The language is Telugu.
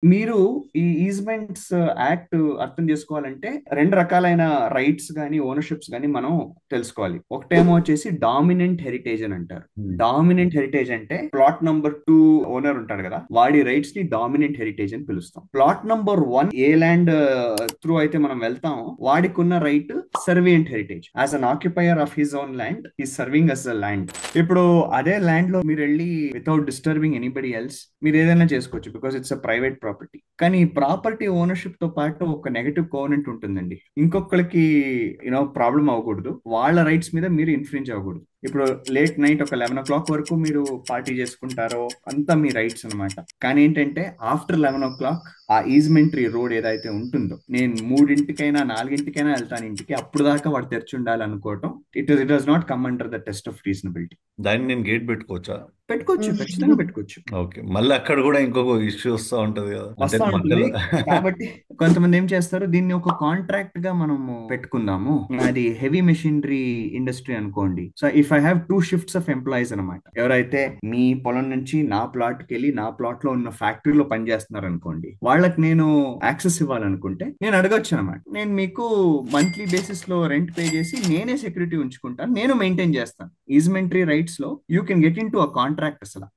మీరు ఈ ఈజ్మెంట్స్ యాక్ట్ అర్థం చేసుకోవాలంటే రెండు రకాలైన రైట్స్ కానీ ఓనర్షిప్స్ కానీ మనం తెలుసుకోవాలి. ఒకటేమో వచ్చేసి డామినెంట్ హెరిటేజ్ అని అంటారు. ఉమ్. డామినెంట్ హెరిటేజ్ అంటే ప్లాట్ నంబర్ 2 ఓనర్ ఉంటాడు కదా, వాడి రైట్స్ ని డామినెంట్ హెరిటేజ్ అని పిలుస్తాం. ప్లాట్ నంబర్ 1 ఏ ల్యాండ్ త్రూ అయితే మనం వెళ్తామో వాడికి ఉన్న right servient heritage. As an occupier of his own land ఈ సర్వింగ్ అస్ అ ల్యాండ్. ఇప్పుడు అదే ల్యాండ్ లో మీరు వెళ్ళి వితౌట్ డిస్టర్బింగ్ ఎనీబడి ఎల్స్ మీరు ఏదైనా చేసుకోవచ్చు, because it's a private property. కానీ ఈ ప్రాపర్టీ ఓనర్షిప్ తో పాటు ఒక నెగటివ్ కోవనెంట్ ఉంటుందండి. ఇంకొకరికి ప్రాబ్లం అవ్వకూడదు, వాళ్ళ రైట్స్ మీద మీరు ఇన్ఫ్రింజ్ అవ్వకూడదు. ఇప్పుడు లేట్ నైట్ ఒక 11 o'clock వరకు మీరు పార్టీ చేసుకుంటారో అంతా మీ రైట్స్ అన్నమాట. కానీ ఏంటంటే ఆఫ్టర్ 11 o'clock ఆ ఈజ్మెంటరీ రోడ్ ఏదైతే ఉంటుందో, నేను 3ంటికైనా 4ంటికైనా వెళ్తాను ఇంటికి, అప్పుడు దాకా వాడు తెరిచి ఉండాలి అనుకోవటం, it does not come under the test of reasonability. దాన్ని నేను గేట్ పెట్టుకోవచ్చా? పెట్టుకోవచ్చు, ఖచ్చితంగా పెట్టుకోవచ్చు. ఓకే, మళ్ళీ అక్కడ కూడా ఇంకొక ఇష్యూ వస్తూ ఉంటది కదా, అంటే వస్తా ఉంటుంది. మధ్యలో. కాబట్టి కొంతమంది ఏం చేస్తారు, దీన్ని ఒక కాంట్రాక్ట్ గా మనము పెట్టుకుందాము. అది హెవీ మెషినరీ ఇండస్ట్రీ అనుకోండి. So if I have 2 shifts of employees అనమాట, ఎవరైతే మీ పొలం నుంచి నా ప్లాట్ కి వెళ్ళి నా ప్లాట్ లో ఉన్న ఫ్యాక్టరీలో పనిచేస్తున్నారు అనుకోండి, వాళ్ళకి నేను యాక్సెస్ ఇవ్వాలనుకుంటే నేను అడగొచ్చు అనమాట. నేను మీకు మంత్లీ బేసిస్ లో రెంట్ పే చేసి నేనే సెక్యూరిటీ ఉంచుకుంటాను, నేను మెయింటైన్ చేస్తాను. ఈజ్మెంటరీ రైట్స్ లో you can get in to a contract అసలు.